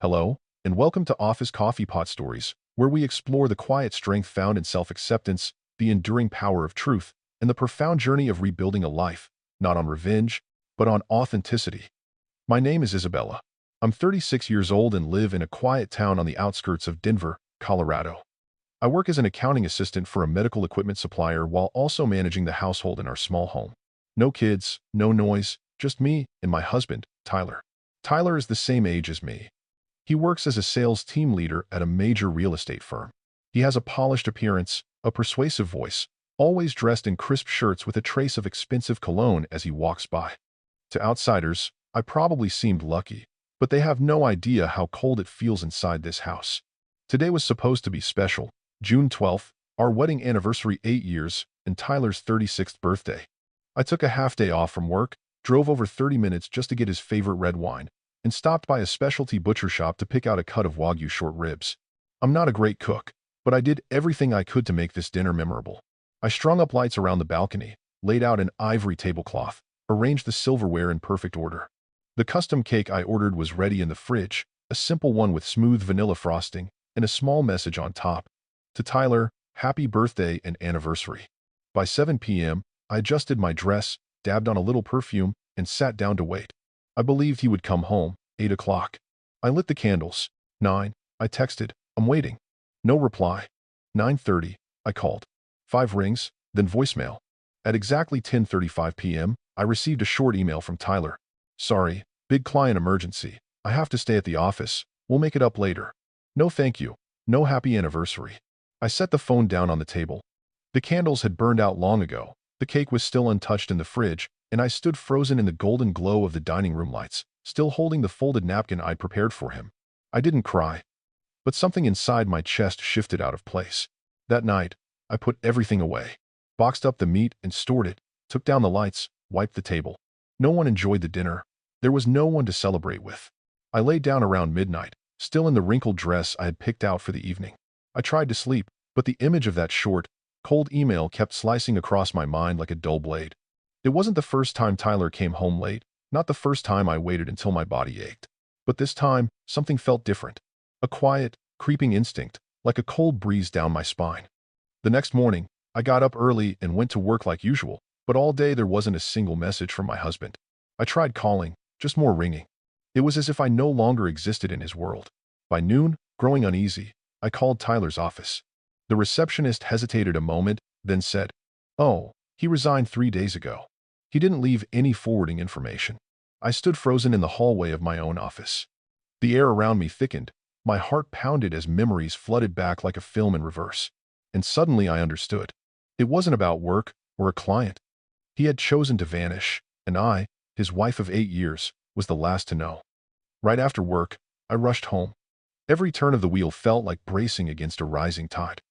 Hello, and welcome to Office Coffee Pot Stories, where we explore the quiet strength found in self-acceptance, the enduring power of truth, and the profound journey of rebuilding a life, not on revenge, but on authenticity. My name is Isabella. I'm 36 years old and live in a quiet town on the outskirts of Denver, Colorado. I work as an accounting assistant for a medical equipment supplier while also managing the household in our small home. No kids, no noise, just me and my husband, Tyler. Tyler is the same age as me. He works as a sales team leader at a major real estate firm. He has a polished appearance, a persuasive voice, always dressed in crisp shirts with a trace of expensive cologne as he walks by. To outsiders, I probably seemed lucky, but they have no idea how cold it feels inside this house. Today was supposed to be special, June 12th, our wedding anniversary 8 years, and Tyler's 36th birthday. I took a half day off from work, drove over 30 minutes just to get his favorite red wine, and stopped by a specialty butcher shop to pick out a cut of Wagyu short ribs. I'm not a great cook, but I did everything I could to make this dinner memorable. I strung up lights around the balcony, laid out an ivory tablecloth, arranged the silverware in perfect order. The custom cake I ordered was ready in the fridge, a simple one with smooth vanilla frosting, and a small message on top. To Tyler, happy birthday and anniversary. By 7 p.m., I adjusted my dress, dabbed on a little perfume, and sat down to wait. I believed he would come home, 8 o'clock. I lit the candles. 9, I texted, I'm waiting. No reply. 9:30, I called. 5 rings, then voicemail. At exactly 10:35 p.m., I received a short email from Tyler. Sorry, big client emergency. I have to stay at the office. We'll make it up later. No thank you. No happy anniversary. I set the phone down on the table. The candles had burned out long ago. The cake was still untouched in the fridge, and I stood frozen in the golden glow of the dining room lights, still holding the folded napkin I'd prepared for him. I didn't cry, but something inside my chest shifted out of place. That night, I put everything away, boxed up the meat and stored it, took down the lights, wiped the table. No one enjoyed the dinner. There was no one to celebrate with. I lay down around midnight, still in the wrinkled dress I had picked out for the evening. I tried to sleep, but the image of that short, cold email kept slicing across my mind like a dull blade. It wasn't the first time Tyler came home late, not the first time I waited until my body ached. But this time, something felt different. A quiet, creeping instinct, like a cold breeze down my spine. The next morning, I got up early and went to work like usual, but all day there wasn't a single message from my husband. I tried calling, just more ringing. It was as if I no longer existed in his world. By noon, growing uneasy, I called Tyler's office. The receptionist hesitated a moment, then said, "Oh, he resigned 3 days ago." He didn't leave any forwarding information. I stood frozen in the hallway of my own office. The air around me thickened. My heart pounded as memories flooded back like a film in reverse. And suddenly I understood. It wasn't about work or a client. He had chosen to vanish, and I, his wife of 8 years, was the last to know. Right after work, I rushed home. Every turn of the wheel felt like bracing against a rising tide.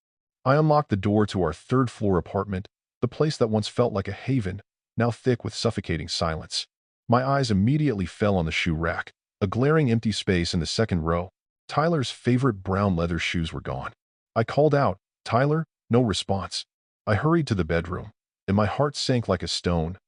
I unlocked the door to our third-floor apartment, the place that once felt like a haven, now thick with suffocating silence. My eyes immediately fell on the shoe rack, a glaring empty space in the second row. Tyler's favorite brown leather shoes were gone. I called out, "Tyler," no response. I hurried to the bedroom, and my heart sank like a stone.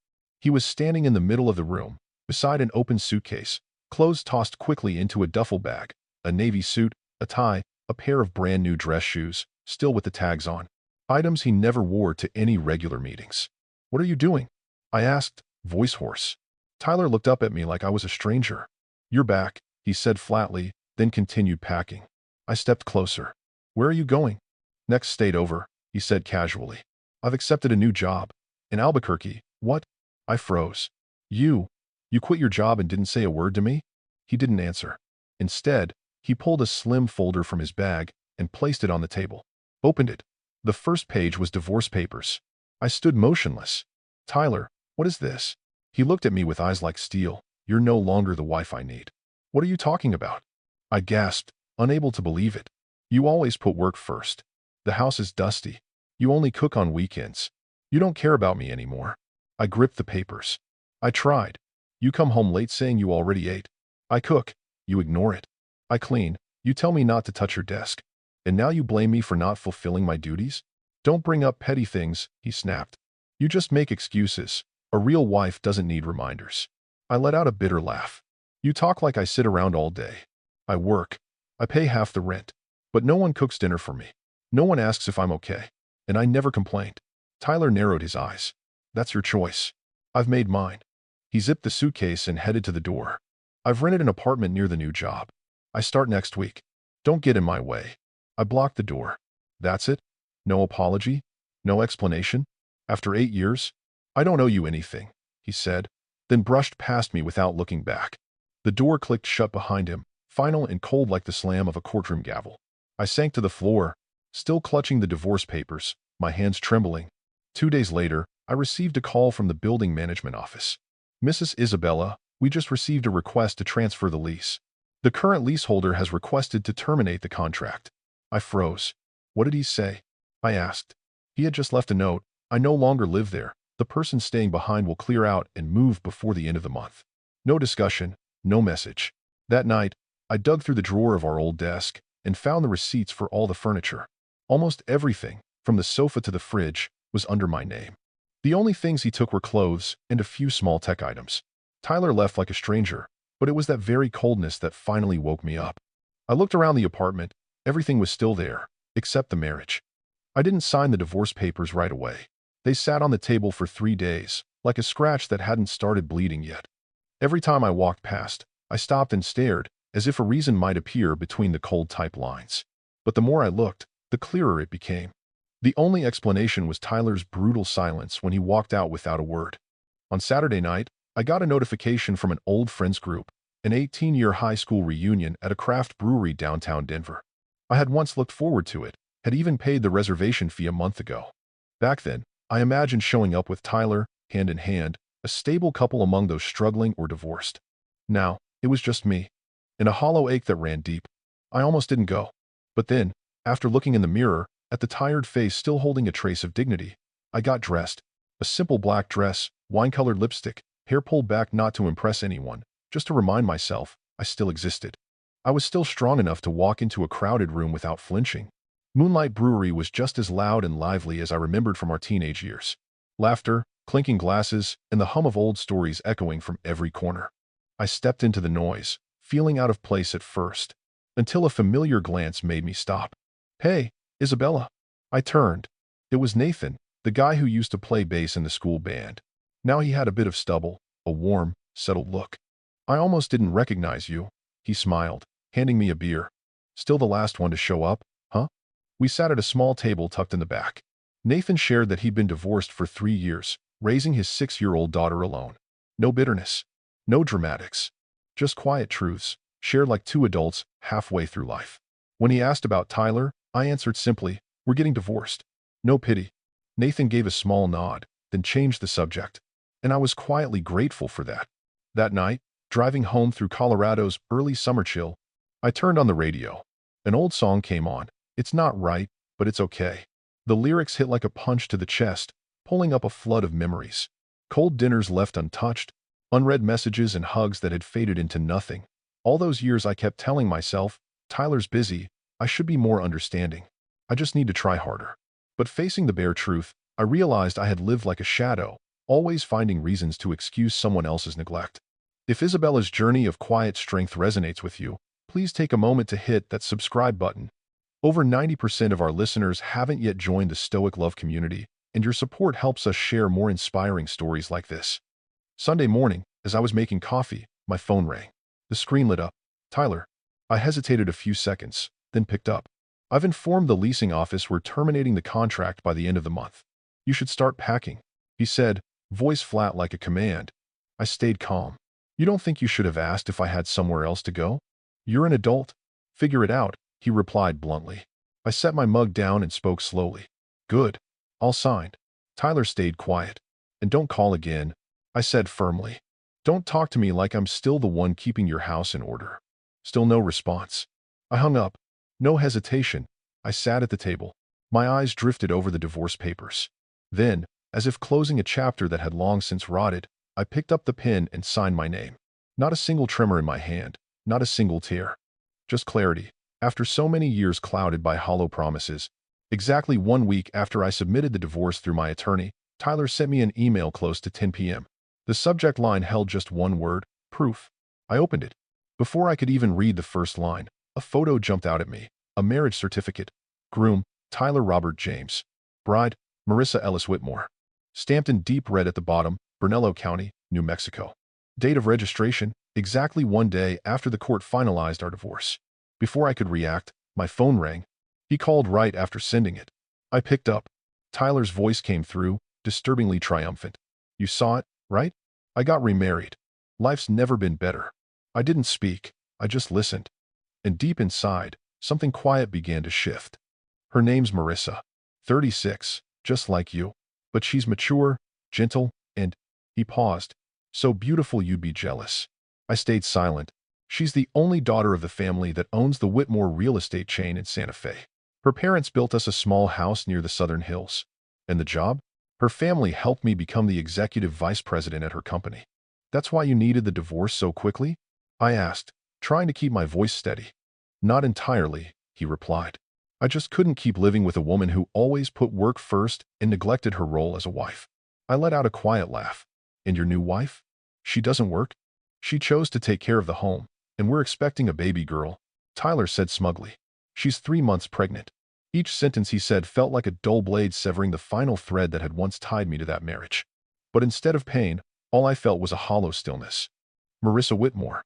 He was standing in the middle of the room, beside an open suitcase, clothes tossed quickly into a duffel bag, a navy suit, a tie, a pair of brand-new dress shoes, still with the tags on. Items he never wore to any regular meetings. "What are you doing?" I asked, voice hoarse. Tyler looked up at me like I was a stranger. "You're back," he said flatly, then continued packing. I stepped closer. "Where are you going?" "Next state over," he said casually. "I've accepted a new job. In Albuquerque." "What?" I froze. You quit your job and didn't say a word to me?" He didn't answer. Instead, he pulled a slim folder from his bag and placed it on the table. Opened it. The first page was divorce papers. I stood motionless. "Tyler, what is this?" He looked at me with eyes like steel. "You're no longer the wife I need." "What are you talking about?" I gasped, unable to believe it. "You always put work first. The house is dusty. You only cook on weekends. You don't care about me anymore." I gripped the papers. "I tried. You come home late saying you already ate. I cook. You ignore it. I clean. You tell me not to touch your desk. And now you blame me for not fulfilling my duties? Don't bring up petty things," he snapped. "You just make excuses. A real wife doesn't need reminders." I let out a bitter laugh. "You talk like I sit around all day." I work. I pay half the rent. But no one cooks dinner for me. No one asks if I'm okay. And I never complained. Tyler narrowed his eyes. That's your choice. I've made mine. He zipped the suitcase and headed to the door. I've rented an apartment near the new job. I start next week. Don't get in my way. I blocked the door. That's it? No apology? No explanation? After 8 years? I don't owe you anything, he said, then brushed past me without looking back. The door clicked shut behind him, final and cold like the slam of a courtroom gavel. I sank to the floor, still clutching the divorce papers, my hands trembling. 2 days later, I received a call from the building management office. Mrs. Isabella, we just received a request to transfer the lease. The current leaseholder has requested to terminate the contract. I froze. What did he say? I asked. He had just left a note. I no longer live there. The person staying behind will clear out and move before the end of the month. No discussion, no message. That night, I dug through the drawer of our old desk and found the receipts for all the furniture. Almost everything, from the sofa to the fridge, was under my name. The only things he took were clothes and a few small tech items. Tyler left like a stranger, but it was that very coldness that finally woke me up. I looked around the apartment. Everything was still there, except the marriage. I didn't sign the divorce papers right away. They sat on the table for 3 days, like a scratch that hadn't started bleeding yet. Every time I walked past, I stopped and stared, as if a reason might appear between the cold type lines. But the more I looked, the clearer it became. The only explanation was Tyler's brutal silence when he walked out without a word. On Saturday night, I got a notification from an old friends group, an 18-year high school reunion at a craft brewery downtown Denver. I had once looked forward to it, had even paid the reservation fee a month ago. Back then, I imagined showing up with Tyler, hand in hand, a stable couple among those struggling or divorced. Now, it was just me, and a hollow ache that ran deep. I almost didn't go. But then, after looking in the mirror, at the tired face still holding a trace of dignity, I got dressed. A simple black dress, wine-colored lipstick, hair pulled back not to impress anyone, just to remind myself I still existed. I was still strong enough to walk into a crowded room without flinching. Moonlight Brewery was just as loud and lively as I remembered from our teenage years. Laughter, clinking glasses, and the hum of old stories echoing from every corner. I stepped into the noise, feeling out of place at first, until a familiar glance made me stop. Hey, Isabella. I turned. It was Nathan, the guy who used to play bass in the school band. Now he had a bit of stubble, a warm, settled look. I almost didn't recognize you, he smiled, handing me a beer. Still the last one to show up, huh? We sat at a small table tucked in the back. Nathan shared that he'd been divorced for 3 years, raising his 6-year-old daughter alone. No bitterness. No dramatics. Just quiet truths, shared like 2 adults halfway through life. When he asked about Tyler, I answered simply, we're getting divorced. No pity. Nathan gave a small nod, then changed the subject. And I was quietly grateful for that. That night, driving home through Colorado's early summer chill, I turned on the radio. An old song came on. It's not right, but it's okay. The lyrics hit like a punch to the chest, pulling up a flood of memories. Cold dinners left untouched, unread messages and hugs that had faded into nothing. All those years I kept telling myself, Tyler's busy, I should be more understanding. I just need to try harder. But facing the bare truth, I realized I had lived like a shadow, always finding reasons to excuse someone else's neglect. If Isabella's journey of quiet strength resonates with you, please take a moment to hit that subscribe button. Over 90% of our listeners haven't yet joined the Stoic Love community, and your support helps us share more inspiring stories like this. Sunday morning, as I was making coffee, my phone rang. The screen lit up. Tyler. I hesitated a few seconds, then picked up. I've informed the leasing office we're terminating the contract by the end of the month. You should start packing, he said, voice flat like a command. I stayed calm. You don't think you should have asked if I had somewhere else to go? You're an adult. Figure it out, he replied bluntly. I set my mug down and spoke slowly. Good. I'll sign. Tyler stayed quiet. And don't call again, I said firmly. Don't talk to me like I'm still the one keeping your house in order. Still no response. I hung up. No hesitation. I sat at the table. My eyes drifted over the divorce papers. Then, as if closing a chapter that had long since rotted, I picked up the pen and signed my name. Not a single tremor in my hand, not a single tear. Just clarity. After so many years clouded by hollow promises, exactly 1 week after I submitted the divorce through my attorney, Tyler sent me an email close to 10 p.m. The subject line held just one word, proof. I opened it. Before I could even read the first line, a photo jumped out at me. A marriage certificate. Groom, Tyler Robert James. Bride, Marissa Ellis Whitmore. Stamped in deep red at the bottom, Brunello County, New Mexico. Date of registration, exactly 1 day after the court finalized our divorce. Before I could react, my phone rang. He called right after sending it. I picked up. Tyler's voice came through, disturbingly triumphant. You saw it, right? I got remarried. Life's never been better. I didn't speak. I just listened. And deep inside, something quiet began to shift. Her name's Marissa. 36, just like you. But she's mature, gentle, and, he paused, so beautiful you'd be jealous. I stayed silent. She's the only daughter of the family that owns the Whitmore real estate chain in Santa Fe. Her parents built us a small house near the Southern Hills. And the job? Her family helped me become the executive vice president at her company. That's why you needed the divorce so quickly? I asked, trying to keep my voice steady. Not entirely, he replied. I just couldn't keep living with a woman who always put work first and neglected her role as a wife. I let out a quiet laugh. And your new wife? She doesn't work? She chose to take care of the home, and we're expecting a baby girl, Tyler said smugly. She's 3 months pregnant. Each sentence he said felt like a dull blade severing the final thread that had once tied me to that marriage. But instead of pain, all I felt was a hollow stillness. Marissa Whitmore.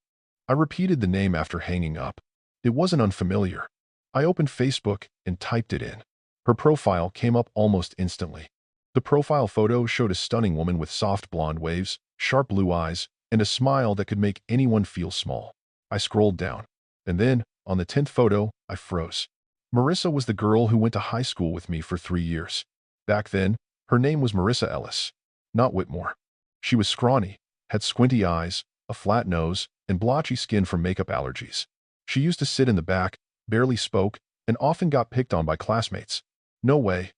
I repeated the name after hanging up. It wasn't unfamiliar. I opened Facebook and typed it in. Her profile came up almost instantly. The profile photo showed a stunning woman with soft blonde waves, sharp blue eyes, and a smile that could make anyone feel small. I scrolled down. And then, on the 10th photo, I froze. Marissa was the girl who went to high school with me for 3 years. Back then, her name was Marissa Ellis, not Whitmore. She was scrawny, had squinty eyes, a flat nose, and blotchy skin from makeup allergies. She used to sit in the back, barely spoke, and often got picked on by classmates. No way.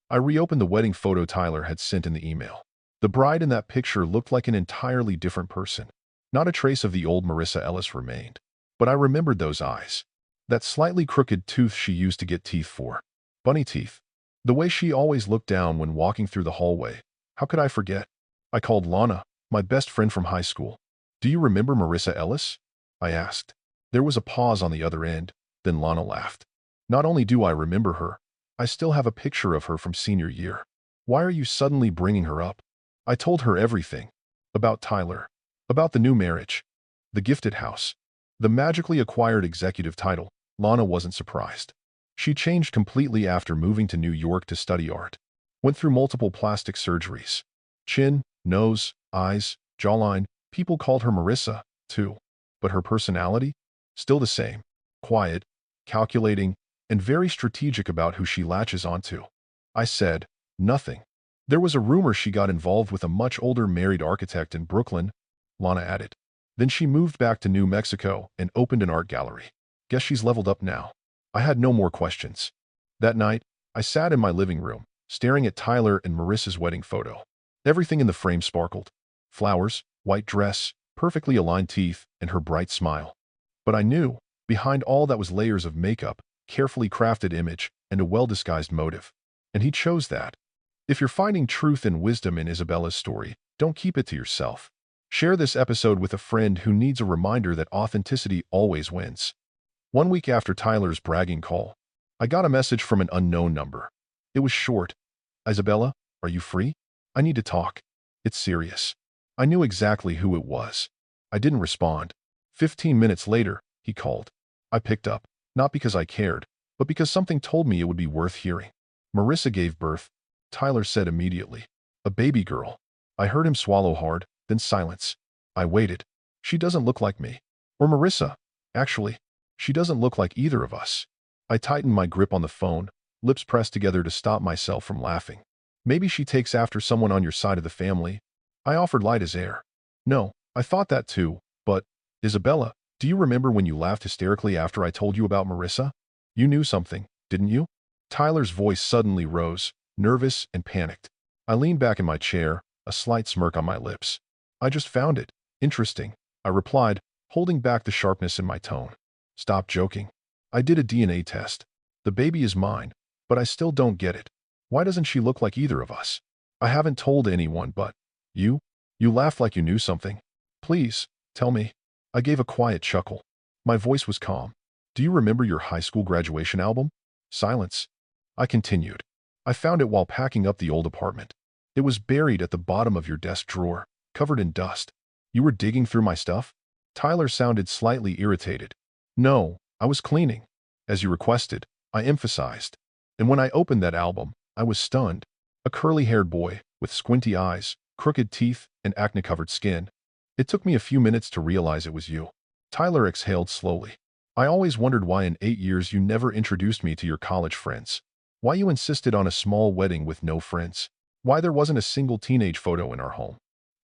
I reopened the wedding photo Tyler had sent in the email. The bride in that picture looked like an entirely different person. Not a trace of the old Marissa Ellis remained. But I remembered those eyes. That slightly crooked tooth she used to get teeth for. Bunny teeth. The way she always looked down when walking through the hallway. How could I forget? I called Lana, my best friend from high school. Do you remember Marissa Ellis? I asked. There was a pause on the other end, then Lana laughed. Not only do I remember her, I still have a picture of her from senior year. Why are you suddenly bringing her up? I told her everything. About Tyler. About the new marriage. The gifted house. The magically acquired executive title. Lana wasn't surprised. She changed completely after moving to New York to study art. Went through multiple plastic surgeries. Chin, nose, eyes, jawline. People called her Marissa, too. But her personality? Still the same. Quiet, calculating, and very strategic about who she latches onto. I said, nothing. There was a rumor she got involved with a much older married architect in Brooklyn, Lana added. Then she moved back to New Mexico and opened an art gallery. Guess she's leveled up now. I had no more questions. That night, I sat in my living room, staring at Tyler and Marissa's wedding photo. Everything in the frame sparkled. Flowers, white dress, perfectly aligned teeth, and her bright smile. But I knew, behind all that was layers of makeup, carefully crafted image, and a well-disguised motive. And he chose that. If you're finding truth and wisdom in Isabella's story, don't keep it to yourself. Share this episode with a friend who needs a reminder that authenticity always wins. 1 week after Tyler's bragging call, I got a message from an unknown number. It was short. Isabella, are you free? I need to talk. It's serious. I knew exactly who it was. I didn't respond. 15 minutes later, he called. I picked up, not because I cared, but because something told me it would be worth hearing. Marissa gave birth, Tyler said immediately. A baby girl. I heard him swallow hard, then silence. I waited. She doesn't look like me. Or Marissa. Actually, she doesn't look like either of us. I tightened my grip on the phone, lips pressed together to stop myself from laughing. Maybe she takes after someone on your side of the family. I offered light as air. No, I thought that too, but, Isabella, do you remember when you laughed hysterically after I told you about Marissa? You knew something, didn't you? Tyler's voice suddenly rose, nervous and panicked. I leaned back in my chair, a slight smirk on my lips. I just found it interesting, I replied, holding back the sharpness in my tone. Stop joking. I did a DNA test. The baby is mine, but I still don't get it. Why doesn't she look like either of us? I haven't told anyone, but you? You laughed like you knew something. Please, tell me. I gave a quiet chuckle. My voice was calm. Do you remember your high school graduation album? Silence. I continued. I found it while packing up the old apartment. It was buried at the bottom of your desk drawer, covered in dust. You were digging through my stuff? Tyler sounded slightly irritated. No, I was cleaning. As you requested, I emphasized. And when I opened that album, I was stunned. A curly-haired boy, with squinty eyes, crooked teeth, and acne-covered skin. It took me a few minutes to realize it was you. Tyler exhaled slowly. I always wondered why in 8 years you never introduced me to your college friends. Why you insisted on a small wedding with no friends. Why there wasn't a single teenage photo in our home.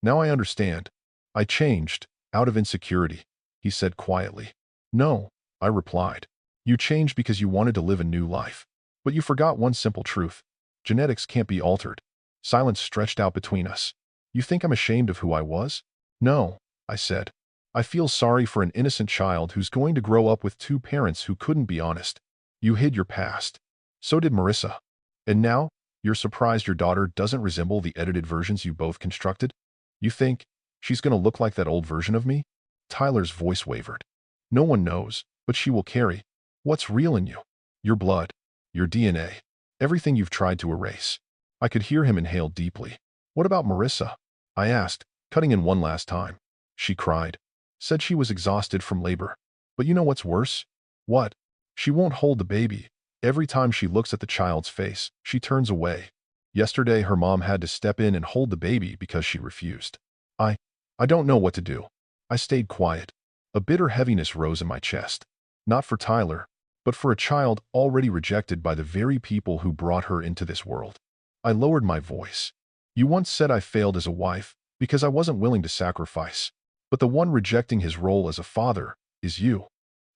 Now I understand. I changed, out of insecurity, he said quietly. No, I replied. You changed because you wanted to live a new life. But you forgot one simple truth. Genetics can't be altered. Silence stretched out between us. You think I'm ashamed of who I was? No, I said. I feel sorry for an innocent child who's going to grow up with 2 parents who couldn't be honest. You hid your past. So did Marissa. And now, you're surprised your daughter doesn't resemble the edited versions you both constructed? You think she's going to look like that old version of me? Tyler's voice wavered. No one knows, but she will carry what's real in you. Your blood, your DNA, everything you've tried to erase. I could hear him inhale deeply. What about Marissa? I asked, cutting in one last time. She cried. Said she was exhausted from labor. But you know what's worse? What? She won't hold the baby. Every time she looks at the child's face, she turns away. Yesterday, her mom had to step in and hold the baby because she refused. I don't know what to do. I stayed quiet. A bitter heaviness rose in my chest. Not for Tyler, but for a child already rejected by the very people who brought her into this world. I lowered my voice. You once said I failed as a wife because I wasn't willing to sacrifice. But the one rejecting his role as a father is you.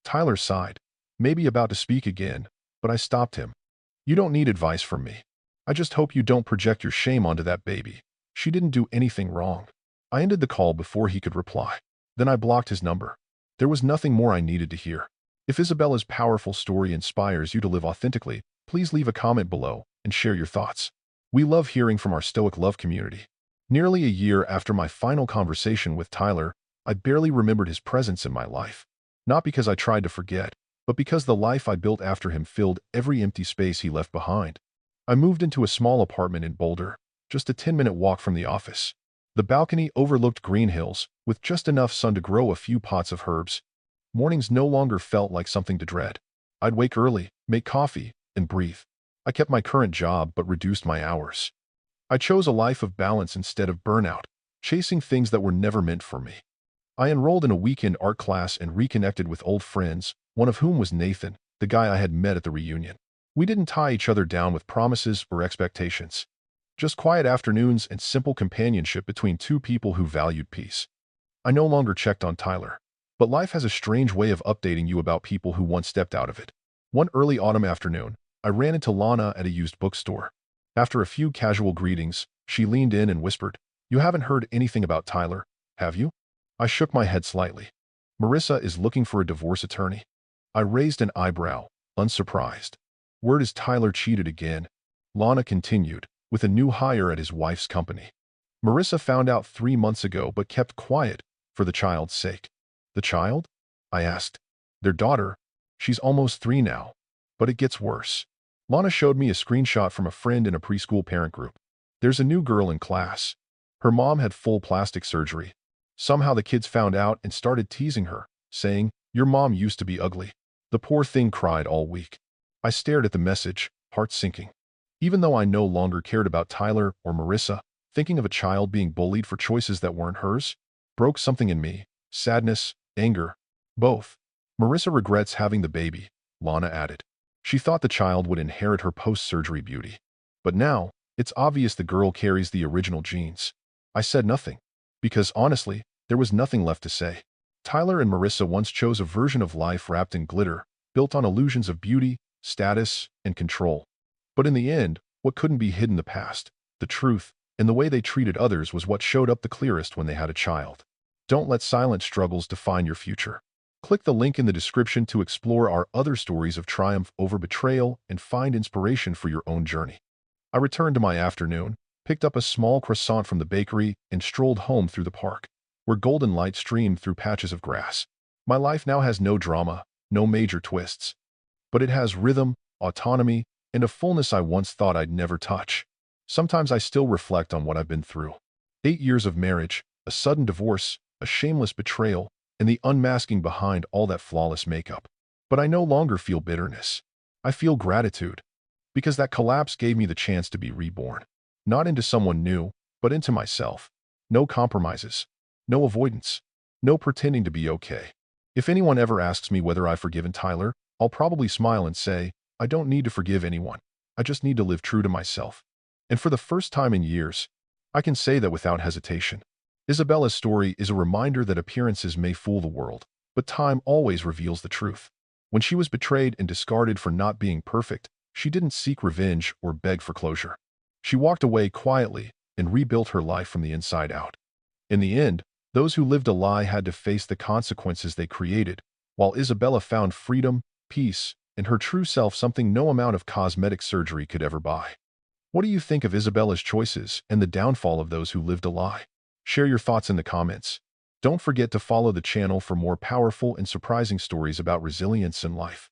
Tyler sighed, maybe about to speak again, but I stopped him. You don't need advice from me. I just hope you don't project your shame onto that baby. She didn't do anything wrong. I ended the call before he could reply. Then I blocked his number. There was nothing more I needed to hear. If Isabella's powerful story inspires you to live authentically, please leave a comment below and share your thoughts. We love hearing from our Stoic Love community. Nearly a year after my final conversation with Tyler, I barely remembered his presence in my life. Not because I tried to forget, but because the life I built after him filled every empty space he left behind. I moved into a small apartment in Boulder, just a 10-minute walk from the office. The balcony overlooked green hills, with just enough sun to grow a few pots of herbs. Mornings no longer felt like something to dread. I'd wake early, make coffee, and breathe. I kept my current job but reduced my hours. I chose a life of balance instead of burnout, chasing things that were never meant for me. I enrolled in a weekend art class and reconnected with old friends, one of whom was Nathan, the guy I had met at the reunion. We didn't tie each other down with promises or expectations. Just quiet afternoons and simple companionship between 2 people who valued peace. I no longer checked on Tyler. But life has a strange way of updating you about people who once stepped out of it. One early autumn afternoon, I ran into Lana at a used bookstore. After a few casual greetings, she leaned in and whispered, "You haven't heard anything about Tyler, have you?" I shook my head slightly. "Marissa is looking for a divorce attorney." I raised an eyebrow, unsurprised. "Word is Tyler cheated again," Lana continued, with a new hire at his wife's company. "Marissa found out 3 months ago but kept quiet, for the child's sake." "The child?" I asked. "Their daughter. She's almost 3 now. But it gets worse." Lana showed me a screenshot from a friend in a preschool parent group. "There's a new girl in class. Her mom had full plastic surgery. Somehow the kids found out and started teasing her, saying, 'Your mom used to be ugly.' The poor thing cried all week." I stared at the message, heart sinking. Even though I no longer cared about Tyler or Marissa, thinking of a child being bullied for choices that weren't hers broke something in me. Sadness, anger, both. "Marissa regrets having the baby," Lana added. "She thought the child would inherit her post-surgery beauty. But now, it's obvious the girl carries the original genes." I said nothing, because honestly, there was nothing left to say. Tyler and Marissa once chose a version of life wrapped in glitter, built on illusions of beauty, status, and control. But in the end, what couldn't be hidden, the past, the truth, and the way they treated others was what showed up the clearest when they had a child. Don't let silent struggles define your future. Click the link in the description to explore our other stories of triumph over betrayal and find inspiration for your own journey. I returned to my afternoon, picked up a small croissant from the bakery, and strolled home through the park, where golden light streamed through patches of grass. My life now has no drama, no major twists, but it has rhythm, autonomy, and a fullness I once thought I'd never touch. Sometimes I still reflect on what I've been through. 8 years of marriage, a sudden divorce, a shameless betrayal, and the unmasking behind all that flawless makeup. But I no longer feel bitterness. I feel gratitude, because that collapse gave me the chance to be reborn. Not into someone new, but into myself. No compromises, no avoidance, no pretending to be okay. If anyone ever asks me whether I've forgiven Tyler, I'll probably smile and say, I don't need to forgive anyone. I just need to live true to myself. And for the first time in years, I can say that without hesitation. Isabella's story is a reminder that appearances may fool the world, but time always reveals the truth. When she was betrayed and discarded for not being perfect, she didn't seek revenge or beg for closure. She walked away quietly and rebuilt her life from the inside out. In the end, those who lived a lie had to face the consequences they created, while Isabella found freedom, peace, and her true self, something no amount of cosmetic surgery could ever buy. What do you think of Isabella's choices and the downfall of those who lived a lie? Share your thoughts in the comments. Don't forget to follow the channel for more powerful and surprising stories about resilience in life.